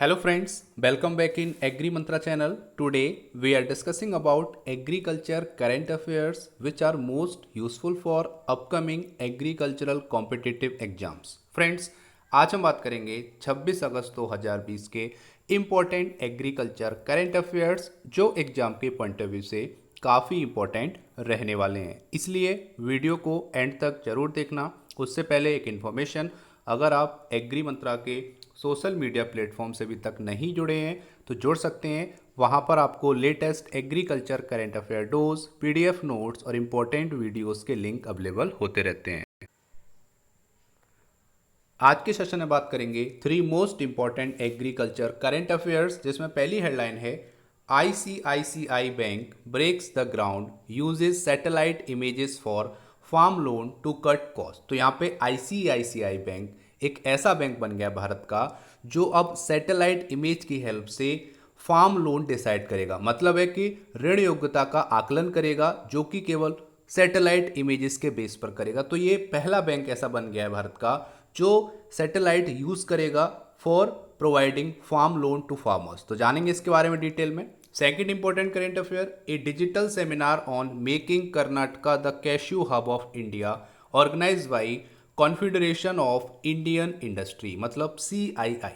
Hello friends, welcome back in Agri Mantra channel. Today we are discussing about agriculture current affairs which are most useful for upcoming agricultural competitive exams. Friends, आज हम बात करेंगे 26 अगस्त 2020 के important agriculture current affairs जो exam के point of view से काफ़ी important रहने वाले हैं, इसलिए वीडियो को एंड तक जरूर देखना। उससे पहले एक इन्फॉर्मेशन, अगर आप एग्री मंत्रा के सोशल मीडिया प्लेटफॉर्म से अभी तक नहीं जुड़े हैं तो जुड़ सकते हैं। वहाँ पर आपको latest agriculture current affair dose, PDF notes और इम्पोर्टेंट वीडियोस के लिंक अवेलेबल होते रहते हैं। आज के सेशन में बात करेंगे 3 most important agriculture current affairs, जिसमें पहली हेडलाइन है ICICI bank breaks the ground uses satellite images for farm loan to cut cost. तो यहाँ पे आईसीआईसीआई बैंक एक ऐसा बैंक बन गया भारत का जो अब सैटेलाइट इमेज की हेल्प से फार्म लोन डिसाइड करेगा। मतलब है कि ऋण योग्यता का आकलन करेगा जो कि केवल सैटेलाइट इमेजेस के बेस पर करेगा। तो ये पहला बैंक ऐसा बन गया है भारत का जो सैटेलाइट यूज करेगा for providing farm loan to farmers. तो जानेंगे इसके बारे में डिटेल में। Second important current affair, a digital seminar on making Karnataka the cashew hub of India organized by confederation of Indian industry, मतलब CII।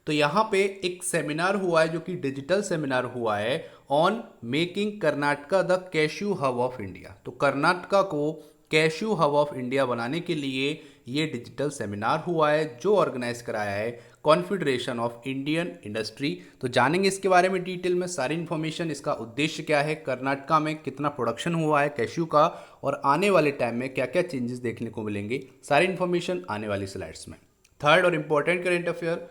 तो यहाँ पे एक सेमिनार हुआ है जो कि डिजिटल सेमिनार हुआ है on making Karnataka the cashew hub of India. तो कर्नाटका को कैश्यू हब ऑफ इंडिया बनाने के लिए ये डिजिटल सेमिनार हुआ है जो ऑर्गेनाइज कराया है कॉन्फेडरेशन ऑफ इंडियन इंडस्ट्री। तो जानेंगे इसके बारे में डिटेल में सारी इन्फॉर्मेशन, इसका उद्देश्य क्या है, कर्नाटका में कितना प्रोडक्शन हुआ है कैश्यू का और आने वाले टाइम में क्या क्या चेंजेस देखने को मिलेंगे, सारी इन्फॉर्मेशन आने वाली स्लाइड्स में। थर्ड और important current affair,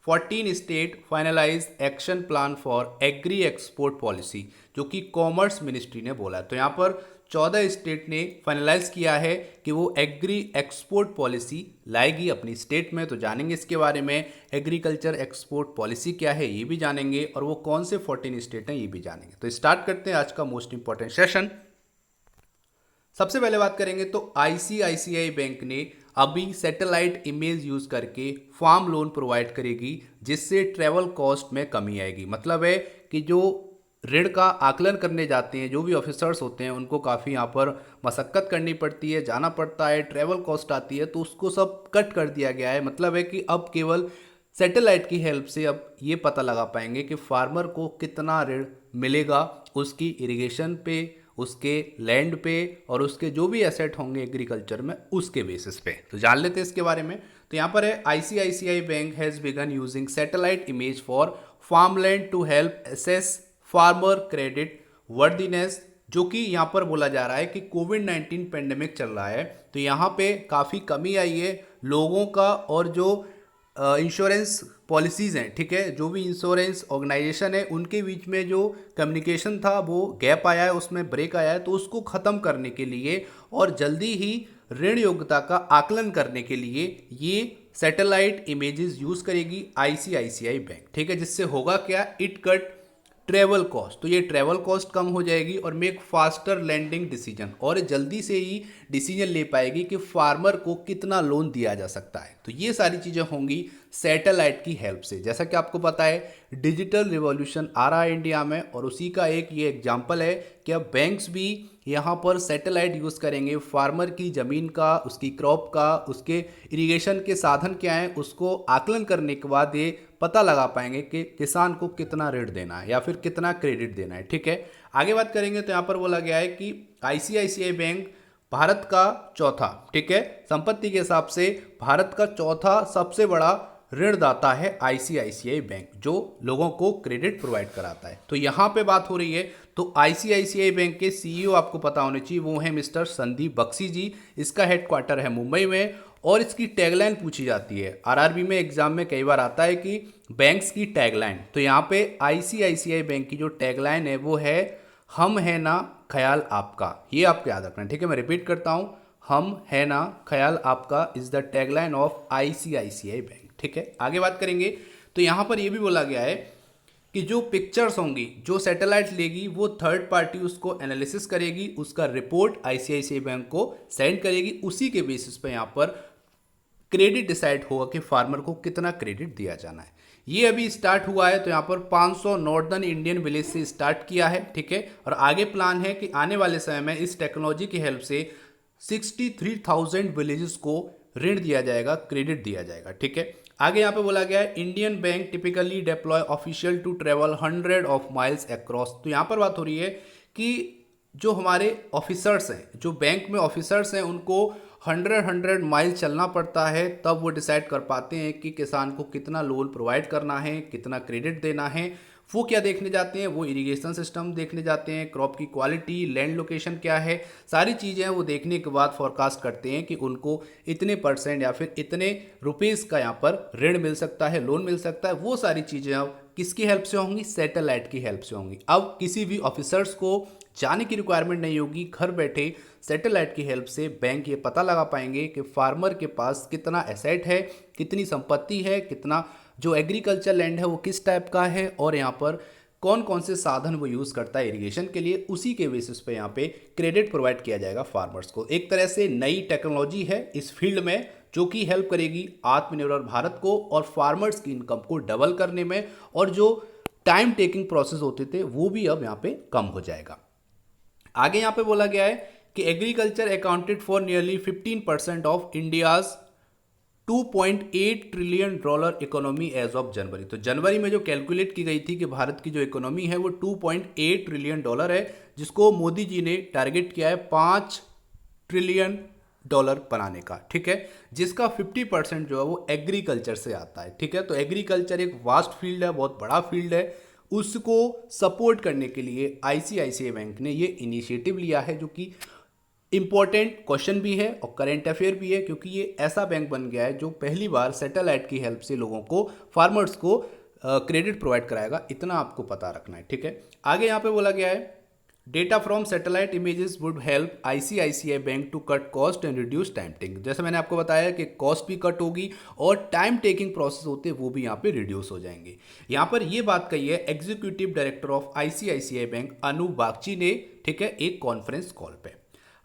14 state finalize action plan for agri export policy, जो कि कॉमर्स मिनिस्ट्री ने बोला है। तो यहाँ पर 14 स्टेट ने फाइनलाइज किया है कि वो एग्री एक्सपोर्ट पॉलिसी लाएगी अपनी स्टेट में। तो जानेंगे इसके बारे में, एग्रीकल्चर एक्सपोर्ट पॉलिसी क्या है ये भी जानेंगे और वो कौन से 14 स्टेट हैं ये भी जानेंगे। तो स्टार्ट करते हैं आज का मोस्ट इंपॉर्टेंट सेशन। सबसे पहले बात करेंगे तो आईसीआईसीआई बैंक ने अभी सैटेलाइट इमेज यूज करके फार्म लोन प्रोवाइड करेगी जिससे ट्रेवल कॉस्ट में कमी आएगी। मतलब है कि जो ऋण का आकलन करने जाते हैं जो भी ऑफिसर्स होते हैं उनको काफ़ी यहाँ पर मशक्क़त करनी पड़ती है, जाना पड़ता है, ट्रेवल कॉस्ट आती है, तो उसको सब कट कर दिया गया है। मतलब है कि अब केवल सैटेलाइट की हेल्प से अब ये पता लगा पाएंगे कि फार्मर को कितना ऋण मिलेगा उसकी इरिगेशन पे, उसके लैंड पे और उसके जो भी एसेट होंगे एग्रीकल्चर में उसके बेसिस पे। तो जान लेते हैं इसके बारे में। तो यहाँ पर है ICICI bank has begun using satellite image for farmland to help assess farmer credit worthiness, जो कि यहाँ पर बोला जा रहा है कि कोविड-19 पेंडेमिक चल रहा है तो यहाँ पे काफ़ी कमी आई है लोगों का और जो इंश्योरेंस पॉलिसीज़ हैं, ठीक है, जो भी इंश्योरेंस ऑर्गेनाइजेशन है उनके बीच में जो कम्युनिकेशन था वो गैप आया है, उसमें ब्रेक आया है। तो उसको ख़त्म करने के लिए और जल्दी ही ऋण योग्यता का आकलन करने के लिए ये सैटेलाइट इमेजेस यूज़ करेगी आईसीआईसीआई बैंक, ठीक है, जिससे होगा क्या, इट कट ट्रेवल कॉस्ट। तो ये ट्रेवल कॉस्ट कम हो जाएगी और मेक फास्टर लैंडिंग डिसीजन, और जल्दी से ही डिसीजन ले पाएगी कि फार्मर को कितना लोन दिया जा सकता है। तो ये सारी चीज़ें होंगी सैटेलाइट की हेल्प से। जैसा कि आपको पता है डिजिटल रिवॉल्यूशन आ रहा है इंडिया में और उसी का एक ये एग्जाम्पल है कि अब बैंक्स भी यहाँ पर सैटेलाइट यूज़ करेंगे फार्मर की ज़मीन का, उसकी क्रॉप का, उसके इरिगेशन के साधन क्या हैं उसको आकलन करने के बाद ये पता लगा पाएंगे कि किसान को कितना ऋण देना है या फिर कितना क्रेडिट देना है, ठीक है। आगे बात करेंगे तो यहाँ पर बोला गया है कि आईसीआईसीआई बैंक भारत का चौथा, ठीक है, संपत्ति के हिसाब से भारत का चौथा सबसे बड़ा ऋणदाता है आईसीआईसीआई बैंक जो लोगों को क्रेडिट प्रोवाइड कराता है। तो यहाँ पे बात हो रही है तो आईसीआईसीआई बैंक के सीईओ आपको पता होने चाहिए, वो है मिस्टर संदीप बख्शी जी। इसका हेडक्वार्टर है मुंबई में और इसकी टैगलाइन पूछी जाती है आरआरबी में, एग्जाम में कई बार आता है कि बैंक्स की टैगलाइन। तो यहाँ पे आईसीआईसीआई बैंक की जो टैगलाइन है वो है हम है ना ख्याल आपका। ये आपको याद रखना है, ठीक है, मैं रिपीट करता हूँ, हम है ना ख्याल आपका is the tagline of ICICI bank, ठीक है। आगे बात करेंगे तो यहाँ पर यह भी बोला गया है कि जो पिक्चर्स होंगी जो सैटेलाइट लेगी वो थर्ड पार्टी उसको एनालिसिस करेगी, उसका रिपोर्ट आईसीआईसीआई बैंक को सेंड करेगी, उसी के बेसिस पे यहाँ पर क्रेडिट डिसाइड होगा कि फार्मर को कितना क्रेडिट दिया जाना है। ये अभी स्टार्ट हुआ है, तो यहाँ पर 500 नॉर्दर्न इंडियन विलेज से स्टार्ट किया है, ठीक है। और आगे प्लान है कि आने वाले समय में इस टेक्नोलॉजी की हेल्प से 63,000 विलेजेस को ऋण दिया जाएगा, क्रेडिट दिया जाएगा, ठीक है। आगे यहाँ पे बोला गया है Indian bank typically deploy official to travel 100 of miles across. तो यहाँ पर बात हो रही है कि जो हमारे ऑफिसर्स हैं, जो बैंक में ऑफिसर्स हैं, उनको 100 माइल चलना पड़ता है, तब वो डिसाइड कर पाते हैं कि किसान को कितना लोन प्रोवाइड करना है, कितना क्रेडिट देना है। वो क्या देखने जाते हैं, वो इरिगेशन सिस्टम देखने जाते हैं, क्रॉप की क्वालिटी, लैंड लोकेशन क्या है, सारी चीज़ें वो देखने के बाद फॉरकास्ट करते हैं कि उनको इतने % या फिर इतने रुपीज़ का यहाँ पर ऋण मिल सकता है, लोन मिल सकता है। वो सारी चीज़ें अब किसकी हेल्प से होंगी, सैटेलाइट की हेल्प से होंगी। अब किसी भी ऑफिसर्स को जाने की रिक्वायरमेंट नहीं होगी, घर बैठे सैटेलाइट की हेल्प से बैंक ये पता लगा पाएंगे कि फार्मर के पास कितना एसेट है, कितनी संपत्ति है, कितना जो एग्रीकल्चर लैंड है वो किस टाइप का है, और यहाँ पर कौन कौन से साधन वो यूज़ करता है इरिगेशन के लिए। उसी के बेसिस पे यहाँ पे क्रेडिट प्रोवाइड किया जाएगा फार्मर्स को। एक तरह से नई टेक्नोलॉजी है इस फील्ड में, जो कि हेल्प करेगी आत्मनिर्भर भारत को और फार्मर्स की इनकम को डबल करने में, और जो टाइम टेकिंग प्रोसेस होते थे वो भी अब यहाँ पे कम हो जाएगा। आगे यहाँ पे बोला गया है कि agriculture accounted for nearly 15% of India's $2.8 trillion economy as of January. तो जनवरी में जो कैलकुलेट की गई थी कि भारत की जो इकोनॉमी है वो $2.8 ट्रिलियन है, जिसको मोदी जी ने टारगेट किया है $5 ट्रिलियन बनाने का, ठीक है, जिसका 50% जो है वो एग्रीकल्चर से आता है, ठीक है। तो एग्रीकल्चर एक वास्ट फील्ड है, बहुत बड़ा फील्ड है, उसको सपोर्ट करने के लिए आईसीआईसीआई बैंक ने ये इनिशिएटिव लिया है, जो कि इंपॉर्टेंट क्वेश्चन भी है और करेंट अफेयर भी है, क्योंकि ये ऐसा बैंक बन गया है जो पहली बार सैटेलाइट की हेल्प से लोगों को, फार्मर्स को क्रेडिट प्रोवाइड कराएगा। इतना आपको पता रखना है, ठीक है। आगे यहाँ पे बोला गया है data from satellite images would help ICICI bank to cut cost and reduce time taking. जैसे मैंने आपको बताया कि कॉस्ट भी कट होगी और टाइम टेकिंग प्रोसेस होते हैं वो भी यहाँ पे रिड्यूस हो जाएंगे। यहाँ पर ये बात कही है executive director of ICICI Bank Anu Bagchi ने, ठीक है, एक कॉन्फ्रेंस कॉल पे।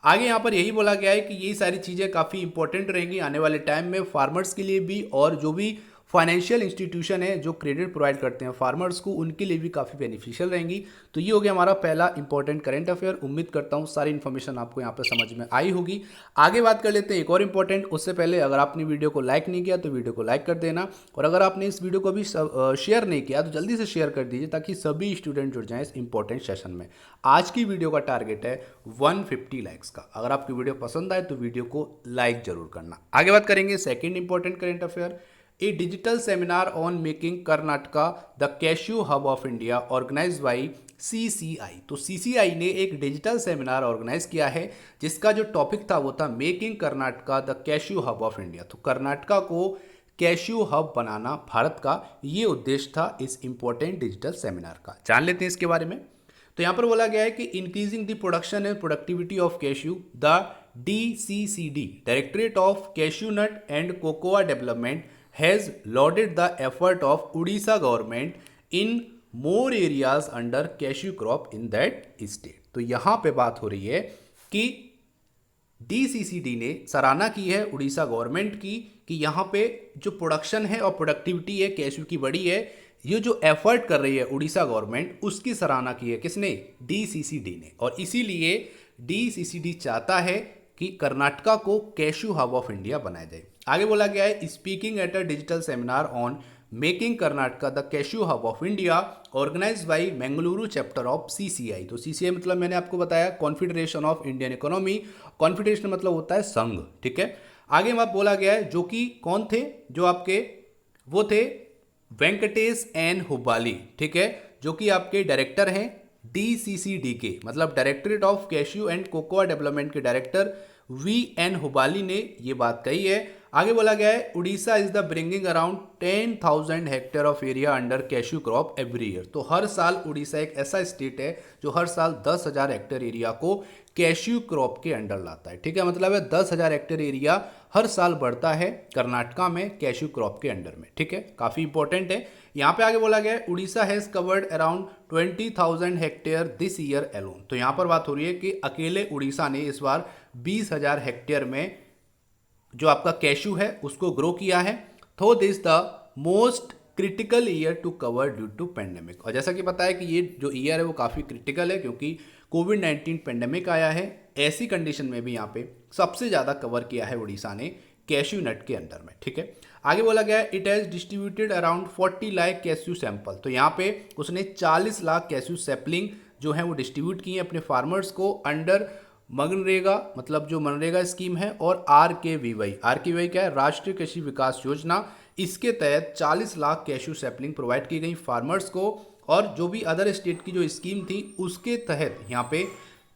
आगे यहाँ पर यही बोला गया है कि ये सारी चीज़ें काफ़ी इंपॉर्टेंट रहेंगी आने वाले टाइम में फार्मर्स के लिए भी, और जो भी फाइनेंशियल इंस्टीट्यूशन है जो क्रेडिट प्रोवाइड करते हैं फार्मर्स को, उनके लिए भी काफ़ी बेनिफिशियल रहेंगी। तो ये हो गया हमारा पहला इंपॉर्टेंट करंट अफेयर। उम्मीद करता हूँ सारी इन्फॉर्मेशन आपको यहाँ पर समझ में आई होगी। आगे बात कर लेते हैं एक और इंपॉर्टेंट। उससे पहले अगर आपने वीडियो को लाइक नहीं किया तो वीडियो को लाइक कर देना, और अगर आपने इस वीडियो को भी शेयर नहीं किया तो जल्दी से शेयर कर दीजिए, ताकि सभी स्टूडेंट जुड़ जाएँ इस इंपॉर्टेंट सेशन में। आज की वीडियो का टारगेट है 150 लाइक्स का। अगर आपकी वीडियो पसंद आए तो वीडियो को लाइक जरूर करना। आगे बात करेंगे second important current affair. A digital seminar on making Karnataka the cashew hub of India organized by CCI. तो सीसीआई ने एक डिजिटल सेमिनार ऑर्गेनाइज किया है, जिसका जो टॉपिक था वो था making Karnataka the cashew hub of India. तो कर्नाटका को कैश्यू हब बनाना भारत का ये उद्देश्य था इस इंपॉर्टेंट डिजिटल सेमिनार का। जान लेते हैं इसके बारे में। तो यहाँ पर बोला गया है कि increasing the production and productivity of cashew, the DCCD directorate of cashew nut and cocoa development has lauded the effort of Odisha government in more areas under cashew crop in that state। तो यहाँ पे बात हो रही है कि DCCD ने सराहना की है उड़ीसा गवर्नमेंट की कि यहाँ पे जो प्रोडक्शन है और प्रोडक्टिविटी है कैश्यू की बड़ी है। ये जो एफर्ट कर रही है उड़ीसा गवर्नमेंट, उसकी सराहना की है किसने, DCCD ने। और इसीलिए DCCD चाहता है कि कर्नाटका को कैश्यू हब ऑफ इंडिया बनाया जाए। आगे बोला गया है speaking at a digital seminar on making Karnataka the cashew hub of India organized by Bengaluru chapter of CCI. तो सीसीआई मतलब मैंने आपको बताया confederation of Indian economy. Confederation मतलब होता है संघ, ठीक है। आगे वहां बोला गया है जो कि कौन थे, जो आपके वो थे वेंकटेश एन हुब्बाली, ठीक है, जो कि आपके डायरेक्टर हैं DCCD के, मतलब directorate of cashew and cocoa development के डायरेक्टर VN हुब्बाली ने ये बात कही है। आगे बोला गया है Orissa is the bringing around 10,000 hectare of area under cashew crop every year. तो हर साल उड़ीसा एक ऐसा स्टेट है जो हर साल 10,000 हेक्टेयर एरिया को कैश्यू क्रॉप के अंडर लाता है, ठीक है। मतलब है 10,000 हेक्टेयर एरिया हर साल बढ़ता है कर्नाटका में कैश्यू क्रॉप के अंडर में, ठीक है। काफ़ी इंपॉर्टेंट है। यहाँ पे आगे बोला गया है Orissa has covered around 20,000 hectare this year alone. तो यहाँ पर बात हो रही है कि अकेले उड़ीसा ने इस बार 20,000 हेक्टेयर में जो आपका कैश्यू है उसको ग्रो किया है। तो this the most critical year to cover due to pandemic. और जैसा कि पता है कि ये जो ईयर है वो काफ़ी क्रिटिकल है क्योंकि कोविड-19 पेंडेमिक आया है। ऐसी कंडीशन में भी यहाँ पे सबसे ज़्यादा कवर किया है उड़ीसा ने कैश्यू नट के अंदर में, ठीक है। आगे बोला गया है it has distributed around 40 lakh cashew sample. तो यहाँ पे उसने 40 लाख कैश्यू सैपलिंग जो है वो डिस्ट्रीब्यूट किए अपने फार्मर्स को अंडर मनरेगा, मतलब जो मनरेगा स्कीम है, और आर के वी वाई क्या है, राष्ट्रीय कृषि विकास योजना। इसके तहत 40 लाख कैश्यू सैपलिंग प्रोवाइड की गई फार्मर्स को। और जो भी अदर स्टेट की जो स्कीम थी उसके तहत यहाँ पे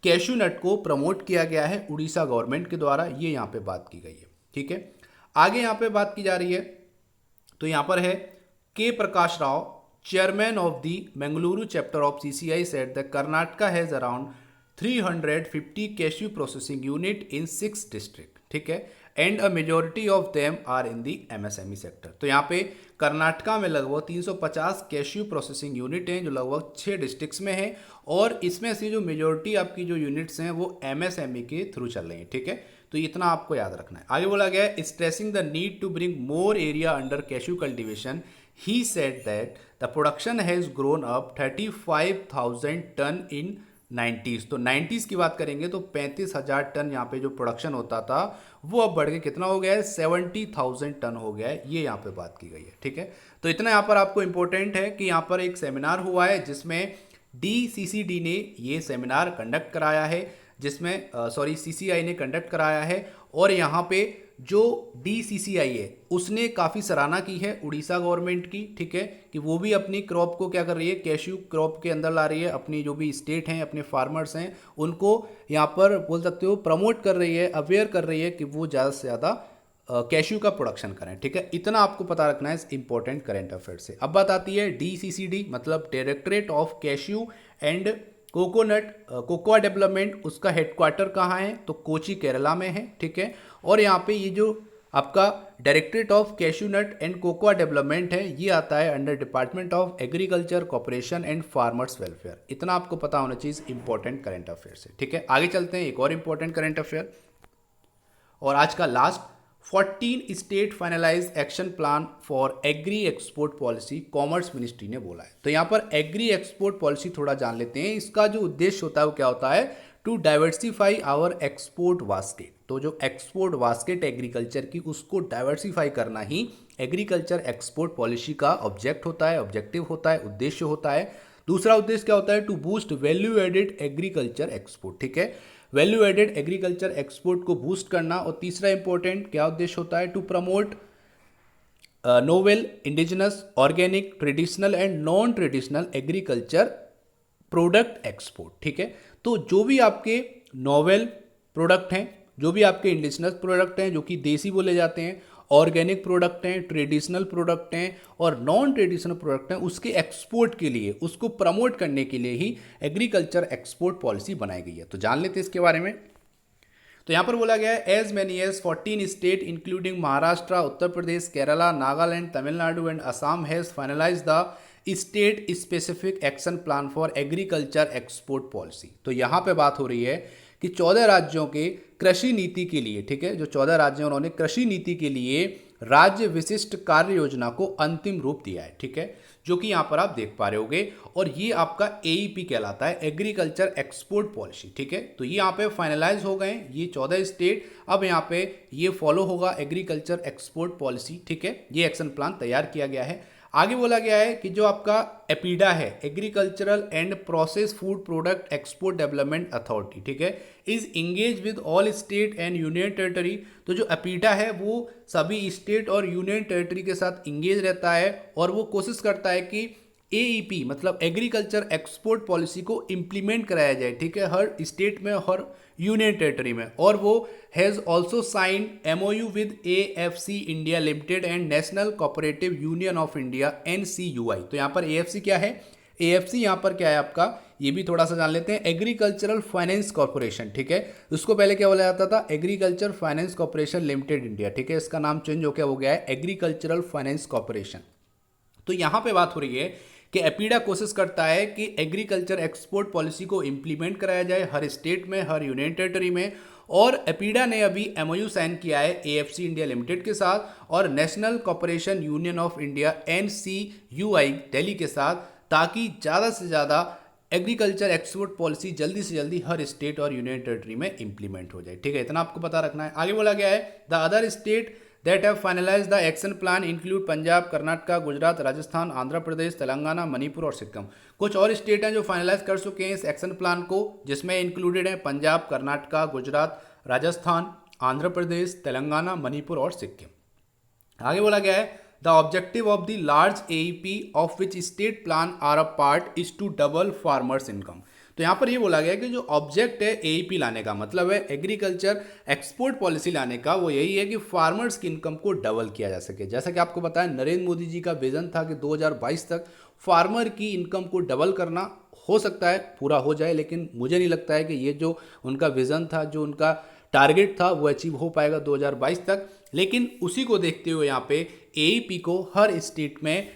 कैश्यू नट को प्रमोट किया गया है उड़ीसा गवर्नमेंट के द्वारा, ये यहाँ पे बात की गई है, ठीक है। आगे यहाँ पे बात की जा रही है तो यहाँ पर है K Prakash Rao, chairman of the Mangaluru chapter of CCI, said the Karnataka has around 350 cashew processing unit in 6 district, ठीक है, and a majority of them are in the MSME sector. तो यहाँ पे कर्नाटका में लगभग 350 कैश्यू प्रोसेसिंग यूनिट हैं जो लगभग 6 डिस्ट्रिक्ट्स में हैं, और इसमें से जो मेजोरिटी आपकी जो यूनिट्स हैं वो एमएसएमई के थ्रू चल रही हैं, ठीक है। तो इतना आपको याद रखना है। आगे बोला गया है stressing the need to bring more area under cashew cultivation, he said that the production has grown up 35,000 ton in 90s। तो 90s की बात करेंगे तो 35,000 टन यहाँ पे जो प्रोडक्शन होता था वो अब बढ़ के कितना हो गया है, 70,000 टन हो गया है, ये यहाँ पे बात की गई है, ठीक है। तो इतना यहाँ पर आपको इंपॉर्टेंट है कि यहाँ पर एक सेमिनार हुआ है जिसमें DCCD ने ये सेमिनार कंडक्ट कराया है, जिसमें CCI ने कंडक्ट कराया है। और यहाँ पे जो DCCI है उसने काफ़ी सराहना की है उड़ीसा गवर्नमेंट की, ठीक है, कि वो भी अपनी क्रॉप को क्या कर रही है, कैश्यू क्रॉप के अंदर ला रही है, अपनी जो भी स्टेट हैं, अपने फार्मर्स हैं, उनको यहाँ पर बोल सकते हो प्रमोट कर रही है, अवेयर कर रही है कि वो ज़्यादा से ज़्यादा कैश्यू का प्रोडक्शन करें, ठीक है। इतना आपको पता रखना है इस इंपॉर्टेंट करेंट अफेयर से। अब बात आती है DCCD मतलब directorate of cashew and cocoa development, उसका हेडक्वार्टर कहाँ है, तो कोची केरला में है, ठीक है। और यहाँ पे ये जो आपका directorate of cashew nut and cocoa development है ये आता है under department of agriculture, corporation and farmers welfare. इतना आपको पता होना चाहिए इंपॉर्टेंट करेंट अफेयर से, ठीक है। आगे चलते हैं एक और इंपॉर्टेंट करेंट अफेयर, और आज का last 14 state finalize action plan for agri export policy, commerce ministry ने बोला है। तो यहाँ पर एग्री एक्सपोर्ट पॉलिसी थोड़ा जान लेते हैं। इसका जो उद्देश्य होता है वो क्या होता है, to diversify our export basket. तो जो एक्सपोर्ट बास्केट एग्रीकल्चर की उसको डाइवर्सिफाई करना ही एग्रीकल्चर एक्सपोर्ट पॉलिसी का ऑब्जेक्ट होता है, ऑब्जेक्टिव होता है, उद्देश्य होता है। दूसरा उद्देश्य क्या होता है, to boost value added agriculture export, ठीक है, वैल्यू एडेड एग्रीकल्चर एक्सपोर्ट को बूस्ट करना। और तीसरा इंपॉर्टेंट क्या उद्देश्य होता है, to promote novel, indigenous, organic, traditional and non traditional agriculture product export, ठीक है। तो जो भी आपके नोवेल प्रोडक्ट हैं, जो भी आपके इंडिजिनस प्रोडक्ट हैं जो कि देसी बोले जाते हैं, ऑर्गेनिक प्रोडक्ट हैं, ट्रेडिशनल प्रोडक्ट हैं और नॉन ट्रेडिशनल प्रोडक्ट हैं, उसके एक्सपोर्ट के लिए, उसको प्रमोट करने के लिए ही एग्रीकल्चर एक्सपोर्ट पॉलिसी बनाई गई है। तो जान लेते हैं इसके बारे में। तो यहाँ पर बोला गया है as many as 14 state including Maharashtra, Uttar Pradesh, Kerala, Nagaland, Tamil Nadu and Assam has finalize the state specific action plan for agriculture export policy. तो यहाँ पे बात हो रही है कि 14 राज्यों के कृषि नीति के लिए, ठीक है, जो 14 राज्य हैं उन्होंने कृषि नीति के लिए राज्य विशिष्ट कार्य योजना को अंतिम रूप दिया है, ठीक है, जो कि यहाँ पर आप देख पा रहे होगे। और ये आपका AEP कहलाता है, एग्रीकल्चर एक्सपोर्ट पॉलिसी, ठीक है। तो ये यहाँ पे फाइनलाइज हो गए ये 14 स्टेट। अब यहाँ पे ये फॉलो होगा एग्रीकल्चर एक्सपोर्ट पॉलिसी, ठीक है, ये एक्शन प्लान तैयार किया गया है। आगे बोला गया है कि जो आपका एपीडा है, agricultural and process food product export development authority, ठीक है, is engage with all state and union territory. तो जो एपीडा है वो सभी स्टेट और यूनियन टेरिटरी के साथ इंगेज रहता है और वो कोशिश करता है कि AEP मतलब एग्रीकल्चर एक्सपोर्ट पॉलिसी को इम्प्लीमेंट कराया जाए, ठीक है, हर स्टेट में, हर यूनियन टेरिटरी में। और वो has also sign MOU with AFC India limited and national cooperative union of India NCUI। तो यहाँ पर AFC क्या है, AFC यहाँ पर क्या है आपका, ये भी थोड़ा सा जान लेते हैं, एग्रीकल्चरल फाइनेंस कॉर्पोरेशन, ठीक है। उसको पहले क्या बोला जाता था, agriculture finance corporation limited India, ठीक है, इसका नाम चेंज हो गया है एग्रीकल्चरल फाइनेंस कॉर्पोरेशन। तो यहाँ पे बात हो रही है कि एपीडा कोशिश करता है कि एग्रीकल्चर एक्सपोर्ट पॉलिसी को इम्प्लीमेंट कराया जाए हर स्टेट में, हर यूनियन टेरिटरी में। और एपीडा ने अभी एमओयू साइन किया है एएफसी इंडिया लिमिटेड के साथ और national corporation union of India NCUI Delhi के साथ, ताकि ज़्यादा से ज़्यादा एग्रीकल्चर एक्सपोर्ट पॉलिसी जल्दी से जल्दी हर स्टेट और यूनियन टेरिटरी में इंप्लीमेंट हो जाए। ठीक है, इतना आपको पता रखना है। आगे बोला गया है the other state that have finalize the action plan include Punjab, Karnataka, Gujarat, Rajasthan, Andhra Pradesh, Telangana, Manipur और सिक्किम। कुछ और स्टेट हैं जो फाइनलाइज कर चुके हैं इस एक्शन प्लान को, जिसमें इंक्लूडेड है पंजाब, कर्नाटका, गुजरात, राजस्थान, आंध्र प्रदेश, तेलंगाना, मणिपुर और सिक्किम। आगे बोला गया है the objective of the large AEP of which state plan are a part is to double farmers income. तो यहाँ पर ये बोला गया कि जो ऑब्जेक्ट है एईपी लाने का, मतलब है एग्रीकल्चर एक्सपोर्ट पॉलिसी लाने का, वो यही है कि फार्मर्स की इनकम को डबल किया जा सके। जैसा कि आपको पता है नरेंद्र मोदी जी का विजन था कि 2022 तक फार्मर की इनकम को डबल करना, हो सकता है पूरा हो जाए, लेकिन मुझे नहीं लगता है कि ये जो उनका विजन था, जो उनका टारगेट था, वो अचीव हो पाएगा 2022 तक। लेकिन उसी को देखते हुए यहाँ पे एईपी को हर स्टेट में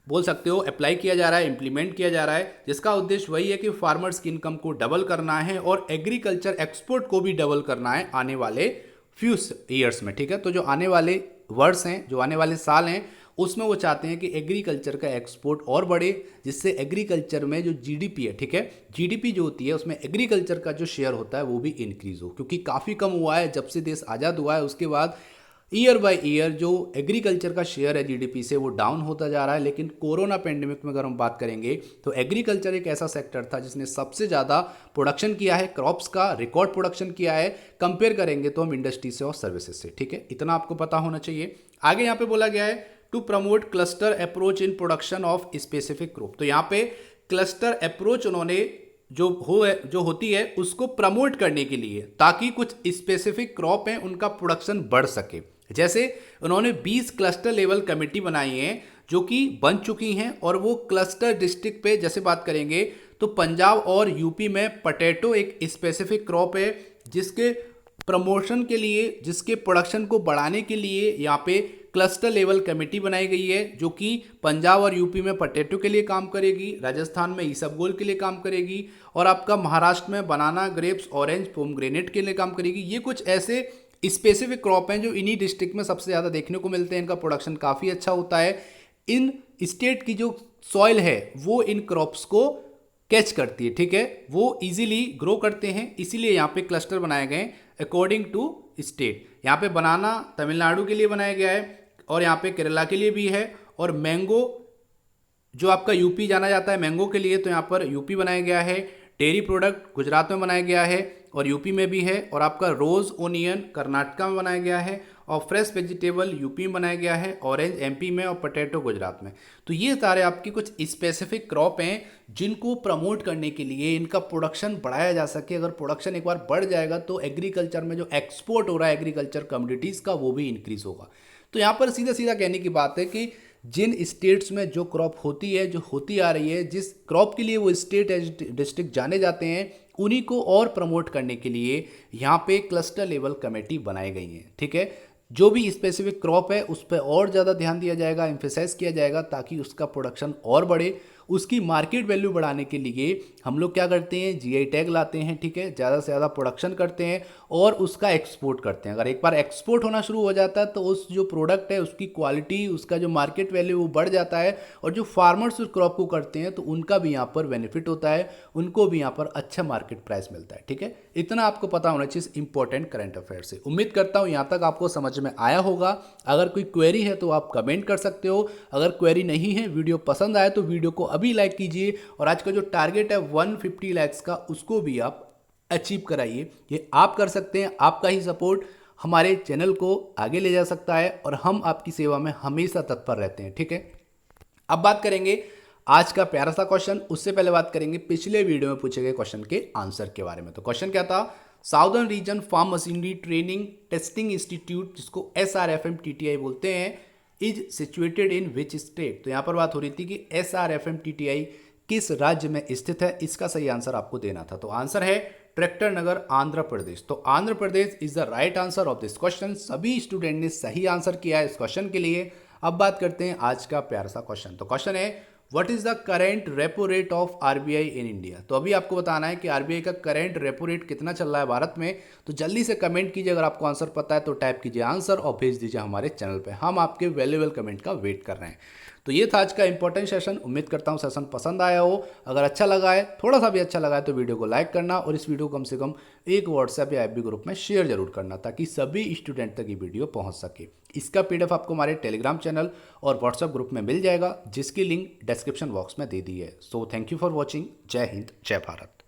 बोल सकते हो अप्लाई किया जा रहा है, इंप्लीमेंट किया जा रहा है, जिसका उद्देश्य वही है कि फार्मर्स की इनकम को डबल करना है और एग्रीकल्चर एक्सपोर्ट को भी डबल करना है आने वाले फ्यू ईयर्स में। ठीक है, तो जो आने वाले वर्ष हैं, जो आने वाले साल हैं, उसमें वो चाहते हैं कि एग्रीकल्चर का एक्सपोर्ट और बढ़े, जिससे एग्रीकल्चर में जो जीडीपी है, ठीक है, जीडीपी जो होती है उसमें एग्रीकल्चर का जो शेयर होता है वो भी इंक्रीज हो, क्योंकि काफ़ी कम हुआ है जब से देश आज़ाद हुआ है। उसके बाद ईयर बाय ईयर जो एग्रीकल्चर का शेयर है जीडीपी से वो डाउन होता जा रहा है। लेकिन कोरोना पेंडेमिक में अगर हम बात करेंगे तो एग्रीकल्चर एक ऐसा सेक्टर था जिसने सबसे ज़्यादा प्रोडक्शन किया है, क्रॉप्स का रिकॉर्ड प्रोडक्शन किया है, कंपेयर करेंगे तो हम इंडस्ट्री से और सर्विसेज से। ठीक है, इतना आपको पता होना चाहिए। आगे यहाँ पे बोला गया है to promote cluster approach in production of specific crop. तो यहाँ पे क्लस्टर अप्रोच उन्होंने जो होती है उसको प्रमोट करने के लिए, ताकि कुछ स्पेसिफिक क्रॉप हैं उनका प्रोडक्शन बढ़ सके। जैसे उन्होंने 20 क्लस्टर लेवल कमेटी बनाई हैं जो कि बन चुकी हैं, और वो क्लस्टर डिस्ट्रिक्ट पे जैसे बात करेंगे तो पंजाब और यूपी में पोटैटो एक स्पेसिफिक क्रॉप है जिसके प्रमोशन के लिए, जिसके प्रोडक्शन को बढ़ाने के लिए यहाँ पे क्लस्टर लेवल कमेटी बनाई गई है, जो कि पंजाब और यूपी में पोटैटो के लिए काम करेगी, राजस्थान में इसबगोल के लिए काम करेगी, और आपका महाराष्ट्र में बनाना, ग्रेप्स, ऑरेंज, पोमग्रेनेट के लिए काम करेगी। ये कुछ ऐसे स्पेसिफिक क्रॉप हैं जो इन्हीं डिस्ट्रिक्ट में सबसे ज़्यादा देखने को मिलते हैं, इनका प्रोडक्शन काफ़ी अच्छा होता है। इन स्टेट की जो सॉइल है वो इन क्रॉप्स को कैच करती है, ठीक है, वो इजीली ग्रो करते हैं, इसीलिए यहाँ पे क्लस्टर बनाए गए अकॉर्डिंग टू स्टेट। यहाँ पे बनाना तमिलनाडु के लिए बनाया गया है, और यहाँ पे केरला के लिए भी है, और मैंगो जो आपका यूपी जाना जाता है मैंगो के लिए, तो यहाँ पर यूपी बनाया गया है। डेयरी प्रोडक्ट गुजरात में बनाया गया है और यूपी में भी है, और आपका रोज़ ओनियन कर्नाटका में बनाया गया है, और फ्रेश वेजिटेबल यूपी में बनाया गया है, ऑरेंज एमपी में, और पोटैटो गुजरात में। तो ये सारे आपकी कुछ स्पेसिफिक क्रॉप हैं जिनको प्रमोट करने के लिए इनका प्रोडक्शन बढ़ाया जा सके। अगर प्रोडक्शन एक बार बढ़ जाएगा तो एग्रीकल्चर में जो एक्सपोर्ट हो रहा है एग्रीकल्चर कमोडिटीज़ का वो भी इंक्रीज होगा। तो यहाँ पर सीधा सीधा कहने की बात है कि जिन स्टेट्स में जो क्रॉप होती है, जो होती आ रही है, जिस क्रॉप के लिए वो स्टेट डिस्ट्रिक्ट जाने जाते हैं, उन्हीं को और प्रमोट करने के लिए यहाँ पे क्लस्टर लेवल कमेटी बनाई गई है। ठीक है, जो भी स्पेसिफिक क्रॉप है उस पर और ज़्यादा ध्यान दिया जाएगा, एम्फेसाइज किया जाएगा, ताकि उसका प्रोडक्शन और बढ़े। उसकी मार्केट वैल्यू बढ़ाने के लिए हम लोग क्या करते हैं, जीआई टैग लाते हैं, ठीक है, ज़्यादा से ज़्यादा प्रोडक्शन करते हैं और उसका एक्सपोर्ट करते हैं। अगर एक बार एक्सपोर्ट होना शुरू हो जाता है तो उस जो प्रोडक्ट है उसकी क्वालिटी, उसका जो मार्केट वैल्यू वो बढ़ जाता है, और जो फार्मर्स उस क्रॉप को करते हैं तो उनका भी यहाँ पर बेनिफिट होता है, उनको भी यहाँ पर अच्छा मार्केट प्राइस मिलता है। ठीक है, इतना आपको पता होना चाहिए इंपॉर्टेंट करंट अफेयर से। उम्मीद करता हूँ यहाँ तक आपको समझ में आया होगा। अगर कोई क्वेरी है तो आप कमेंट कर सकते हो, अगर क्वेरी नहीं है, वीडियो पसंद आए तो वीडियो को अभी लाइक कीजिए, और आज का जो टारगेट है 150 लाइक्स का उसको भी आप अचीव कराइए। ये आप कर सकते हैं, आपका ही सपोर्ट हमारे चैनल को आगे ले जा सकता है, और हम आपकी सेवा में हमेशा तत्पर रहते हैं। ठीक है, अब बात करेंगे आज का प्यारा सा क्वेश्चन। उससे पहले बात करेंगे पिछले वीडियो में पूछे गए क्वेश्चन के आंसर के बारे में। तो क्वेश्चन क्या था, southern region farm machinery training testing institute, जिसको SRFM-TTI बोलते हैं, is situated in which state. तो यहाँ पर बात हो रही थी कि SRFM-TTI किस राज्य में स्थित है, इसका सही आंसर आपको देना था। तो आंसर है ट्रैक्टर नगर, आंध्र प्रदेश। तो Andhra Pradesh is the right answer of this question. सभी स्टूडेंट ने सही आंसर किया है इस क्वेश्चन के लिए। अब बात करते हैं आज का प्यारा सा क्वेश्चन। तो क्वेश्चन है, what is the current repo rate of RBI in India. तो अभी आपको बताना है कि आरबीआई का करेंट रेपो रेट कितना चल रहा है भारत में। तो जल्दी से कमेंट कीजिए, अगर आपको आंसर पता है तो टाइप कीजिए आंसर और भेज दीजिए हमारे चैनल पे। हम आपके वैल्यूएबल कमेंट का वेट कर रहे हैं। तो ये था आज का इंपॉर्टेंट सेशन। उम्मीद करता हूँ सेशन पसंद आया हो। अगर अच्छा लगा है, थोड़ा सा भी अच्छा लगा है, तो वीडियो को लाइक करना और इस वीडियो को कम से कम एक व्हाट्सएप या एफबी ग्रुप में शेयर जरूर करना, ताकि सभी स्टूडेंट तक ये वीडियो पहुंच सके। इसका पीडीएफ आपको हमारे टेलीग्राम चैनल और व्हाट्सएप ग्रुप में मिल जाएगा, जिसकी लिंक डिस्क्रिप्शन बॉक्स में दे दी है। So thank you for watching. जय हिंद, जय भारत।